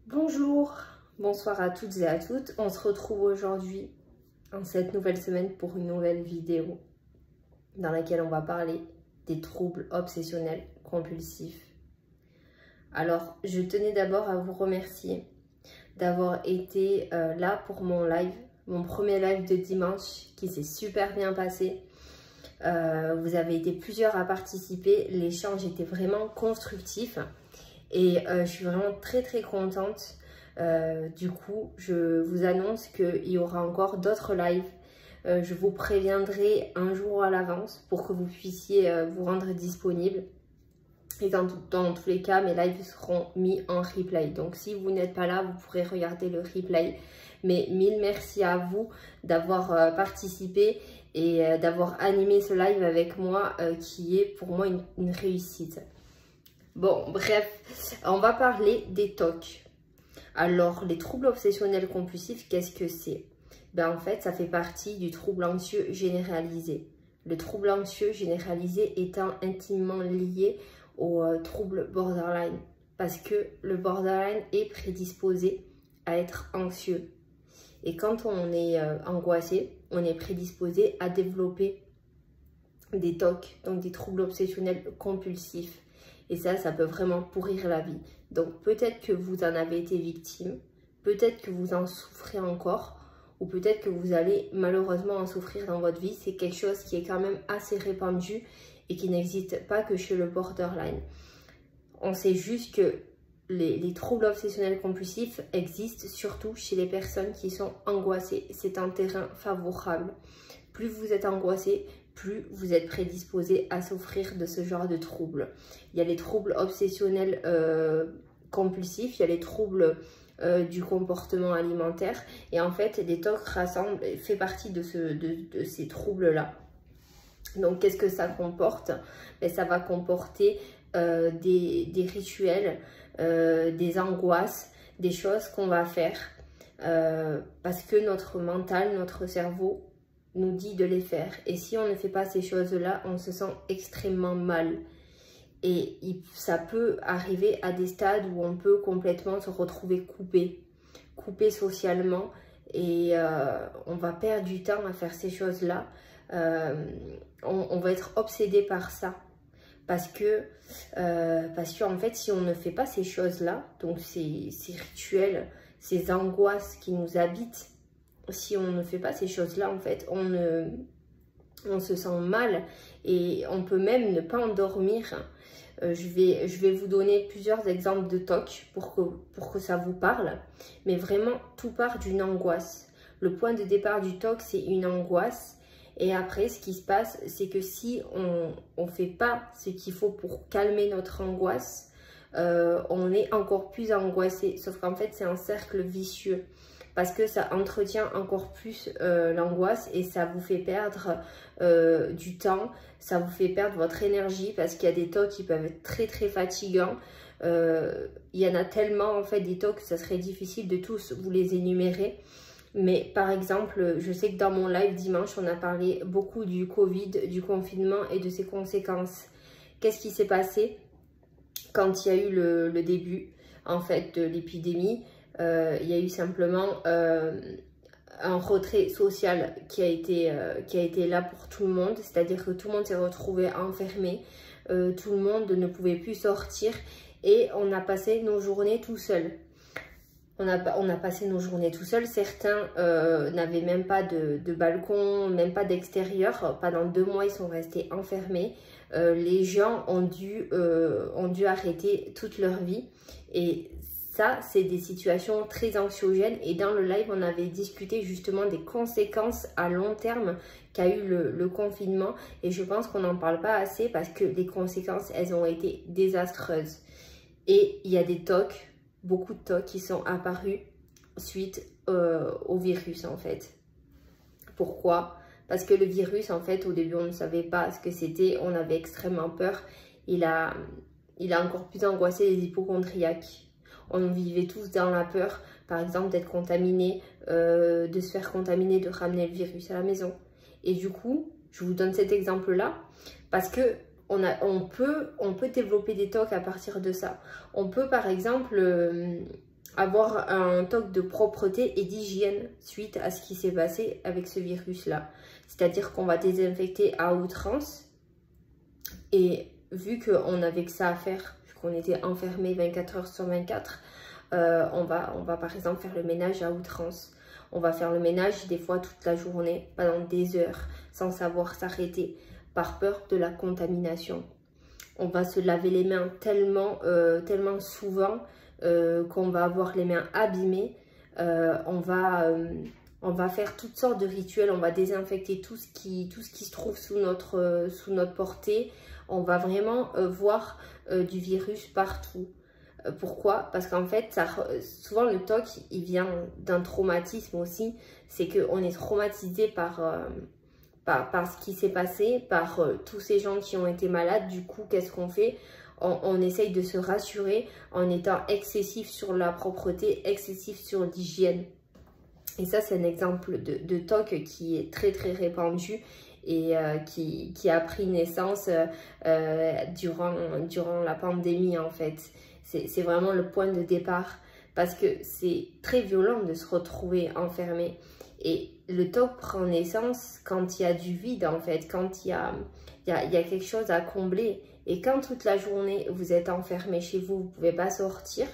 Bonjour, bonsoir à toutes et à toutes. On se retrouve aujourd'hui en cette nouvelle semaine pour une nouvelle vidéo dans laquelle on va parler des troubles obsessionnels compulsifs. Alors, je tenais d'abord à vous remercier d'avoir été là pour mon live, mon premier live de dimanche qui s'est super bien passé. Vous avez été plusieurs à participer, l'échange était vraiment constructif. Et je suis vraiment très contente. Du coup, je vous annonce qu'il y aura encore d'autres lives. Je vous préviendrai un jour à l'avance pour que vous puissiez vous rendre disponible. Et dans tous les cas, mes lives seront mis en replay. Donc si vous n'êtes pas là, vous pourrez regarder le replay. Mais mille merci à vous d'avoir participé et d'avoir animé ce live avec moi qui est pour moi une réussite. Bon, bref, on va parler des TOC. Alors, les troubles obsessionnels compulsifs, qu'est-ce que c'est? Ben, en fait, ça fait partie du trouble anxieux généralisé. Le trouble anxieux généralisé étant intimement lié au trouble borderline. Parce que le borderline est prédisposé à être anxieux. Et quand on est angoissé, on est prédisposé à développer des TOC, donc des troubles obsessionnels compulsifs. Et ça peut vraiment pourrir la vie. Donc peut-être que vous en avez été victime, peut-être que vous en souffrez encore, ou peut-être que vous allez malheureusement en souffrir dans votre vie. C'est quelque chose qui est quand même assez répandu et qui n'existe pas que chez le borderline. On sait juste que les troubles obsessionnels compulsifs existent surtout chez les personnes qui sont angoissées. C'est un terrain favorable. Plus vous êtes angoissé, plus vous êtes prédisposé à souffrir de ce genre de troubles. Il y a les troubles obsessionnels compulsifs, il y a les troubles du comportement alimentaire. Et en fait, les TOC fait partie de ces troubles-là. Donc, qu'est-ce que ça comporte? Ben, ça va comporter des rituels, des angoisses, des choses qu'on va faire parce que notre mental, notre cerveau nous dit de les faire. Et si on ne fait pas ces choses-là, on se sent extrêmement mal. Et ça peut arriver à des stades où on peut complètement se retrouver coupé socialement. Et on va perdre du temps à faire ces choses-là. On va être obsédé par ça. Parce qu'en fait, si on ne fait pas ces choses-là, donc ces rituels, ces angoisses qui nous habitent, si on ne fait pas ces choses-là, en fait, on se sent mal et on peut même ne pas endormir. Je vais vous donner plusieurs exemples de TOC pour que ça vous parle. Mais vraiment, tout part d'une angoisse. Le point de départ du TOC, c'est une angoisse. Et après, ce qui se passe, c'est que si on ne fait pas ce qu'il faut pour calmer notre angoisse, on est encore plus angoissé. Sauf qu'en fait, c'est un cercle vicieux. Parce que ça entretient encore plus l'angoisse et ça vous fait perdre du temps, ça vous fait perdre votre énergie parce qu'il y a des TOC qui peuvent être très fatigants. Il y en a tellement en fait des TOC que ça serait difficile de tous vous les énumérer. Mais par exemple, je sais que dans mon live dimanche, on a parlé beaucoup du Covid, du confinement et de ses conséquences. Qu'est-ce qui s'est passé quand il y a eu le début en fait de l'épidémie? Il y a eu simplement un retrait social qui a été là pour tout le monde, c'est-à-dire que tout le monde s'est retrouvé enfermé, tout le monde ne pouvait plus sortir et on a passé nos journées tout seul. On a passé nos journées tout seul. Certains n'avaient même pas de balcon, même pas d'extérieur. Pendant 2 mois, ils sont restés enfermés. Les gens ont dû arrêter toute leur vie. Et ça, c'est des situations très anxiogènes. Et dans le live, on avait discuté justement des conséquences à long terme qu'a eu le confinement. Et je pense qu'on n'en parle pas assez parce que les conséquences, elles ont été désastreuses. Et il y a des TOC, beaucoup de TOC qui sont apparus suite au virus en fait. Pourquoi? Parce que le virus, en fait, au début, on ne savait pas ce que c'était. On avait extrêmement peur. Il a encore plus angoissé les hypochondriaques. On vivait tous dans la peur, par exemple, d'être contaminé, de se faire contaminer, de ramener le virus à la maison. Et du coup, je vous donne cet exemple-là parce que on peut développer des TOC à partir de ça. On peut, par exemple, avoir un TOC de propreté et d'hygiène suite à ce qui s'est passé avec ce virus-là. C'est-à-dire qu'on va désinfecter à outrance. Et vu qu'on n'avait que ça à faire, vu qu'on était enfermé 24 heures sur 24, on va par exemple faire le ménage à outrance. On va faire le ménage des fois toute la journée, pendant des heures, sans savoir s'arrêter, par peur de la contamination. On va se laver les mains tellement souvent qu'on va avoir les mains abîmées. On va faire toutes sortes de rituels. On va désinfecter tout ce qui se trouve sous notre portée. On va vraiment voir du virus partout. Pourquoi? Parce qu'en fait, souvent le TOC, il vient d'un traumatisme aussi. C'est qu'on est traumatisé par ce qui s'est passé, par tous ces gens qui ont été malades. Du coup, qu'est-ce qu'on fait? On essaye de se rassurer en étant excessif sur la propreté, excessif sur l'hygiène. Et ça, c'est un exemple de TOC qui est très très répandu et qui a pris naissance durant la pandémie en fait. C'est vraiment le point de départ parce que c'est très violent de se retrouver enfermé. Et le TOC prend naissance quand il y a du vide en fait, quand il y a quelque chose à combler. Et quand toute la journée vous êtes enfermé chez vous, vous ne pouvez pas sortir,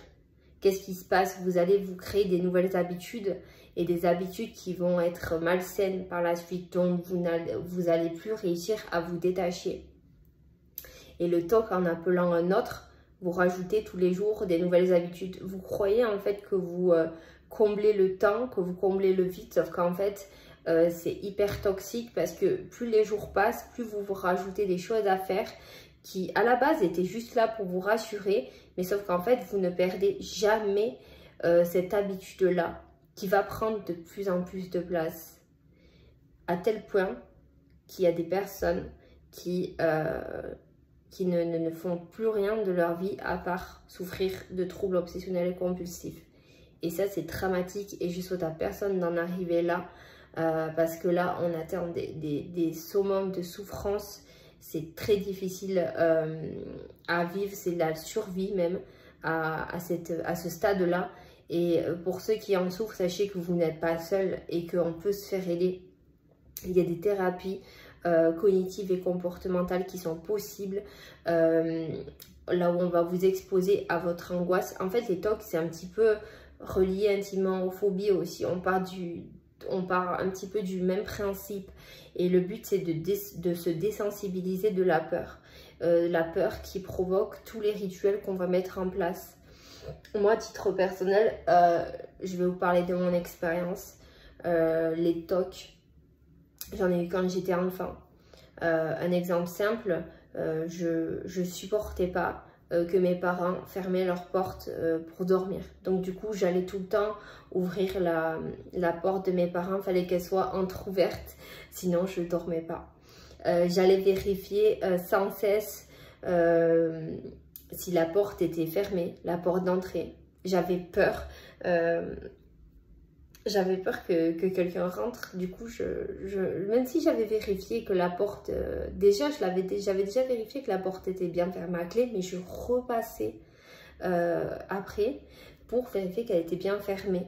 qu'est-ce qui se passe? Vous allez vous créer des nouvelles habitudes et des habitudes qui vont être malsaines par la suite, dont vous n'allez plus réussir à vous détacher. Et le TOC, en appelant un autre, vous rajoutez tous les jours des nouvelles habitudes. Vous croyez en fait que vous comblez le temps, que vous comblez le vide, sauf qu'en fait, c'est hyper toxique parce que plus les jours passent, plus vous rajoutez des choses à faire qui, à la base, étaient juste là pour vous rassurer, mais sauf qu'en fait, vous ne perdez jamais cette habitude-là qui va prendre de plus en plus de place. À tel point qu'il y a des personnes qui ne font plus rien de leur vie à part souffrir de troubles obsessionnels et compulsifs. Et ça, c'est dramatique et je souhaite à personne d'en arriver là parce que là, on atteint des summums de souffrance. C'est très difficile à vivre, c'est la survie même à ce stade-là. Et pour ceux qui en souffrent, sachez que vous n'êtes pas seul et qu'on peut se faire aider. Il y a des thérapies cognitives et comportementales qui sont possibles, là où on va vous exposer à votre angoisse. En fait, les TOC, c'est un petit peu relié intimement aux phobies aussi. On part un petit peu du même principe. Et le but, c'est de se désensibiliser de la peur qui provoque tous les rituels qu'on va mettre en place. Moi, à titre personnel, je vais vous parler de mon expérience. Les TOC, j'en ai eu quand j'étais enfant. Un exemple simple, je supportais pas que mes parents fermaient leurs portes pour dormir. Donc du coup, j'allais tout le temps ouvrir la porte de mes parents. Il fallait qu'elle soit entrouverte, sinon je ne dormais pas. J'allais vérifier sans cesse si la porte était fermée, la porte d'entrée. J'avais peur. J'avais peur que quelqu'un rentre. Du coup, même si j'avais vérifié que la porte... j'avais déjà vérifié que la porte était bien fermée à clé, mais je repassais après pour vérifier qu'elle était bien fermée.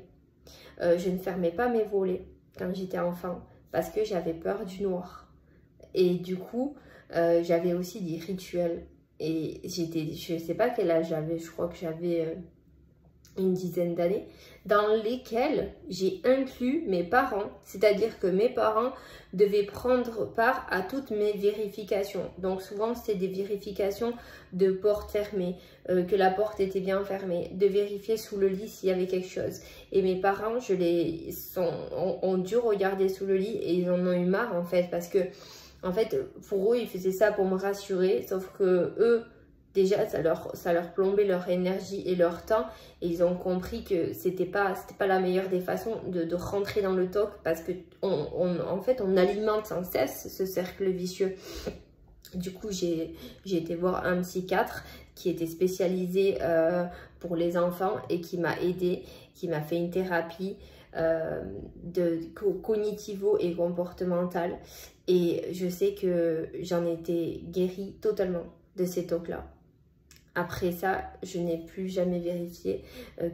Je ne fermais pas mes volets quand j'étais enfant parce que j'avais peur du noir. Et du coup, j'avais aussi des rituels. Et je ne sais pas quel âge j'avais, je crois que j'avais une dizaine d'années, dans lesquelles j'ai inclus mes parents, c'est-à-dire que mes parents devaient prendre part à toutes mes vérifications. Donc souvent c'était des vérifications de porte fermée, que la porte était bien fermée, de vérifier sous le lit s'il y avait quelque chose. Et mes parents, ont dû regarder sous le lit et ils en ont eu marre en fait, parce que en fait pour eux ils faisaient ça pour me rassurer, sauf que eux, déjà, ça leur plombait leur énergie et leur temps. Et ils ont compris que c'était pas la meilleure des façons de rentrer dans le TOC. Parce que en fait, on alimente sans cesse ce cercle vicieux. Du coup, j'ai été voir un psychiatre qui était spécialisé pour les enfants et qui m'a aidée, qui m'a fait une thérapie cognitivo et comportementale. Et je sais que j'en étais guérie totalement de ces TOC-là. Après ça, je n'ai plus jamais vérifié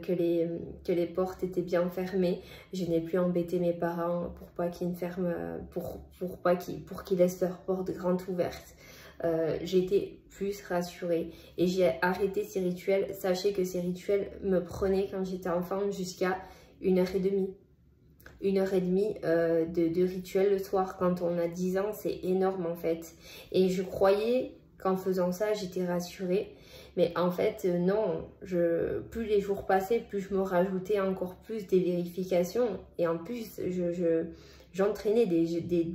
que les portes étaient bien fermées. Je n'ai plus embêté mes parents pour pas qu'ils ferment, pour qu'ils laissent leurs portes grandes ouvertes. J'ai été plus rassurée et j'ai arrêté ces rituels. Sachez que ces rituels me prenaient quand j'étais enfant jusqu'à 1h30. 1h30 de rituel le soir. Quand on a 10 ans, c'est énorme en fait. Et je croyais qu'en faisant ça, j'étais rassurée. Mais en fait, non. Plus les jours passaient, plus je me rajoutais encore plus des vérifications. Et en plus, j'entraînais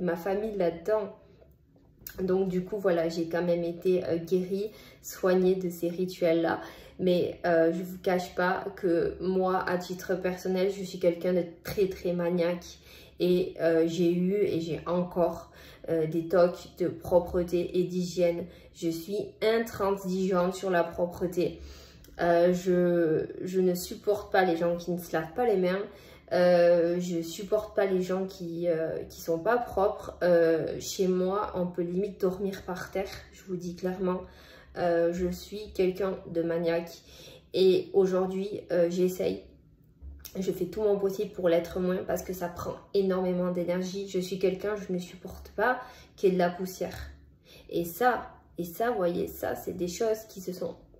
ma famille là-dedans. Donc du coup, voilà, j'ai quand même été guérie, soignée de ces rituels-là. Mais je ne vous cache pas que moi, à titre personnel, je suis quelqu'un de très très maniaque. Et j'ai eu et j'ai encore des tocs de propreté et d'hygiène. Je suis intransigeante sur la propreté. Je ne supporte pas les gens qui ne se lavent pas les mains. Je supporte pas les gens qui sont pas propres. Chez moi, on peut limite dormir par terre. Je vous dis clairement, je suis quelqu'un de maniaque. Et aujourd'hui, j'essaye. Je fais tout mon possible pour l'être moins parce que ça prend énormément d'énergie. Je suis quelqu'un, je ne supporte pas qu'il y ait de la poussière. Et ça, vous voyez, ça, c'est des choses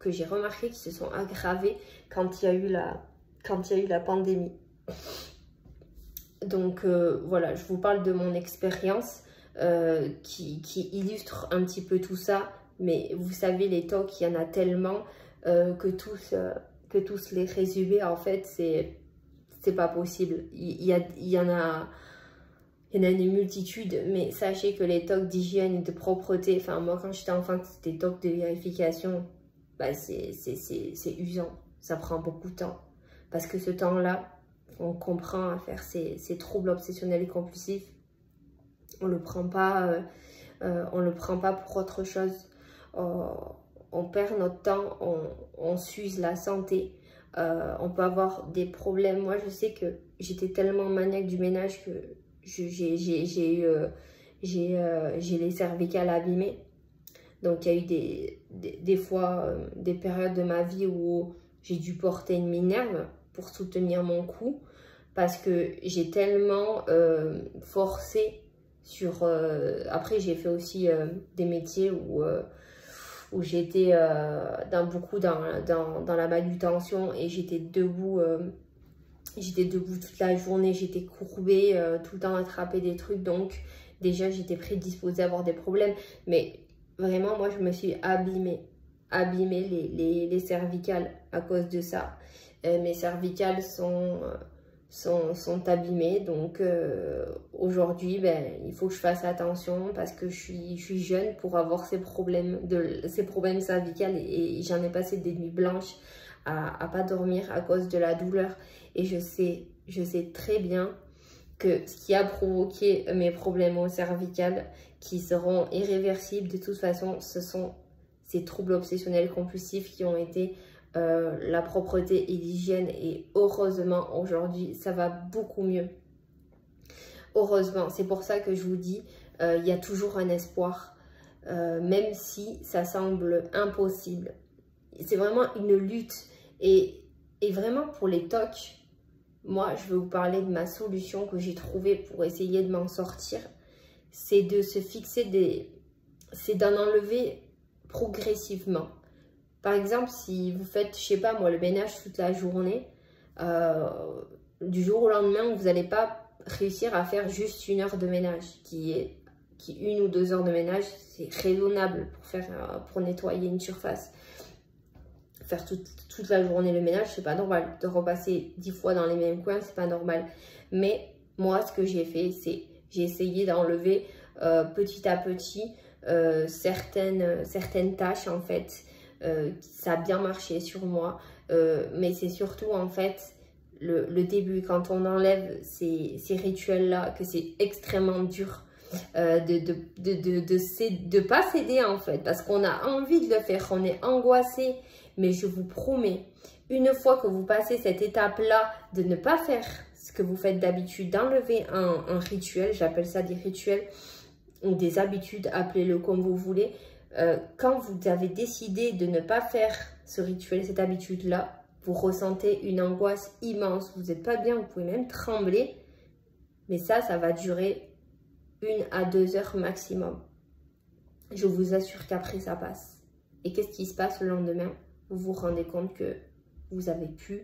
que j'ai remarquées, qui se sont aggravées quand il y a eu la pandémie. Donc voilà, je vous parle de mon expérience qui illustre un petit peu tout ça. Mais vous savez, les tocs, il y en a tellement que tous les résumer, en fait, c'est pas possible. Il y en a une multitude, mais sachez que les tocs d'hygiène et de propreté, enfin moi quand j'étais enfant, c'était des tocs de vérification, bah, c'est usant, ça prend beaucoup de temps. Parce que ce temps-là, on comprend à faire ces troubles obsessionnels et compulsifs, on le prend pas pour autre chose. On perd notre temps, on s'use la santé. On peut avoir des problèmes. Moi, je sais que j'étais tellement maniaque du ménage que j'ai les cervicales abîmées. Donc, il y a eu des fois, des périodes de ma vie où j'ai dû porter une minerve pour soutenir mon cou parce que j'ai tellement forcé sur... Après, j'ai fait aussi des métiers où j'étais beaucoup dans la manutention et j'étais debout toute la journée, j'étais courbée, tout le temps à attraper des trucs, donc déjà j'étais prédisposée à avoir des problèmes. Mais vraiment, moi je me suis abîmée les cervicales à cause de ça. Mes cervicales sont abîmées, donc aujourd'hui il faut que je fasse attention parce que je suis jeune pour avoir ces problèmes cervicales et j'en ai passé des nuits blanches à pas dormir à cause de la douleur. Et je sais très bien que ce qui a provoqué mes problèmes cervicales qui seront irréversibles de toute façon, ce sont ces troubles obsessionnels compulsifs qui ont été la propreté et l'hygiène. Et heureusement, aujourd'hui, ça va beaucoup mieux. Heureusement, c'est pour ça que je vous dis, il y a toujours un espoir, même si ça semble impossible. C'est vraiment une lutte. Et vraiment, pour les tocs, moi, je vais vous parler de ma solution que j'ai trouvée pour essayer de m'en sortir. C'est de se fixer c'est d'en enlever progressivement. Par exemple, si vous faites, je sais pas moi, le ménage toute la journée, du jour au lendemain, vous n'allez pas réussir à faire juste 1 heure de ménage, qui 1 ou 2 heures de ménage, c'est raisonnable pour nettoyer une surface. Faire toute la journée le ménage, c'est pas normal. De repasser 10 fois dans les mêmes coins, c'est pas normal. Mais moi, ce que j'ai fait, c'est j'ai essayé d'enlever petit à petit certaines tâches, en fait. Ça a bien marché sur moi. Mais c'est surtout, en fait, le début. Quand on enlève ces rituels-là, que c'est extrêmement dur de pas céder, en fait. Parce qu'on a envie de le faire, on est angoissé. Mais je vous promets, une fois que vous passez cette étape-là de ne pas faire ce que vous faites d'habitude, d'enlever un rituel, j'appelle ça des rituels ou des habitudes, appelez-le comme vous voulez. Quand vous avez décidé de ne pas faire ce rituel, cette habitude-là, vous ressentez une angoisse immense, vous n'êtes pas bien, vous pouvez même trembler, mais ça va durer 1 à 2 heures maximum. Je vous assure qu'après ça passe. Et qu'est-ce qui se passe le lendemain? Vous vous rendez compte que vous avez pu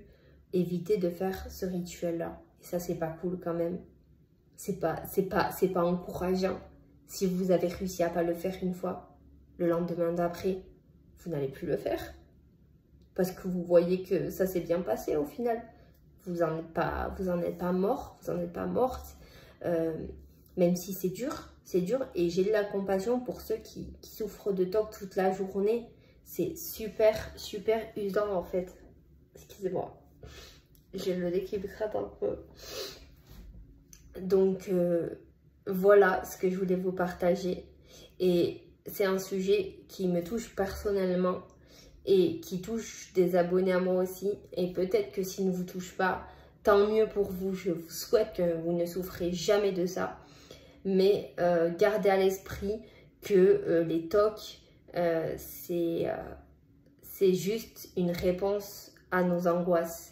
éviter de faire ce rituel-là. Et ça, c'est pas cool quand même. C'est pas encourageant. Si vous avez réussi à pas le faire une fois, le lendemain d'après, vous n'allez plus le faire. Parce que vous voyez que ça s'est bien passé au final. Vous en êtes pas mort, vous en êtes pas morte. Même si c'est dur. Et j'ai de la compassion pour ceux qui souffrent de TOC toute la journée. C'est super, super usant en fait. Excusez-moi. J'ai le nez qui me gratte un peu. Donc, voilà ce que je voulais vous partager. Et c'est un sujet qui me touche personnellement et qui touche des abonnés à moi aussi. Et peut-être que s'il ne vous touche pas, tant mieux pour vous. Je vous souhaite que vous ne souffrez jamais de ça. Mais gardez à l'esprit que les TOC, c'est juste une réponse à nos angoisses.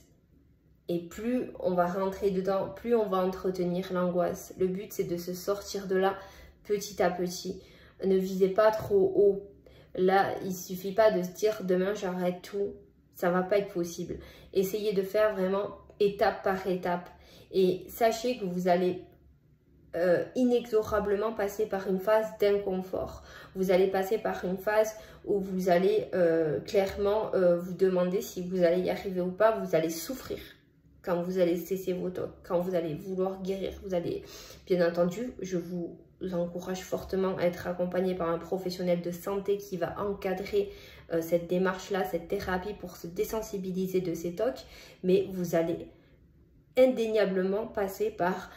Et plus on va rentrer dedans, plus on va entretenir l'angoisse. Le but, c'est de se sortir de là petit à petit. Ne visez pas trop haut. Là, il ne suffit pas de se dire demain, j'arrête tout. Ça ne va pas être possible. Essayez de faire vraiment étape par étape. Et sachez que vous allez inexorablement passer par une phase d'inconfort. Vous allez passer par une phase où vous allez clairement vous demander si vous allez y arriver ou pas. Vous allez souffrir quand vous allez cesser vos TOC, quand vous allez vouloir guérir. Vous allez, bien entendu, je vous encourage fortement à être accompagné par un professionnel de santé qui va encadrer cette démarche-là, cette thérapie pour se désensibiliser de ces TOC, mais vous allez indéniablement passer par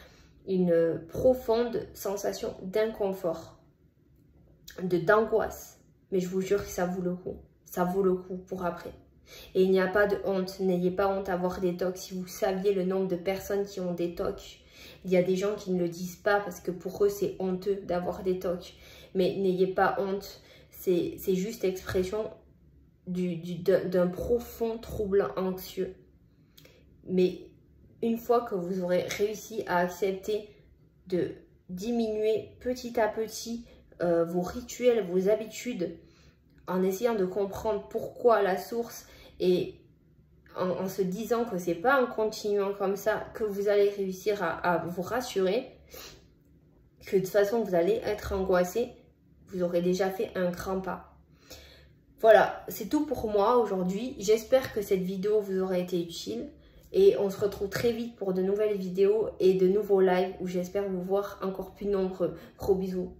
une profonde sensation d'inconfort, d'angoisse. Mais je vous jure que ça vaut le coup. Ça vaut le coup pour après. Et il n'y a pas de honte. N'ayez pas honte d'avoir des TOC. Si vous saviez le nombre de personnes qui ont des TOC, il y a des gens qui ne le disent pas parce que pour eux, c'est honteux d'avoir des TOC. Mais n'ayez pas honte. C'est juste expression d'un profond trouble anxieux. Mais une fois que vous aurez réussi à accepter de diminuer petit à petit vos rituels, vos habitudes, en essayant de comprendre pourquoi la source et en se disant que c'est pas en continuant comme ça que vous allez réussir à vous rassurer, que de toute façon vous allez être angoissé, vous aurez déjà fait un grand pas. Voilà, c'est tout pour moi aujourd'hui. J'espère que cette vidéo vous aura été utile. Et on se retrouve très vite pour de nouvelles vidéos et de nouveaux lives où j'espère vous voir encore plus nombreux. Gros bisous.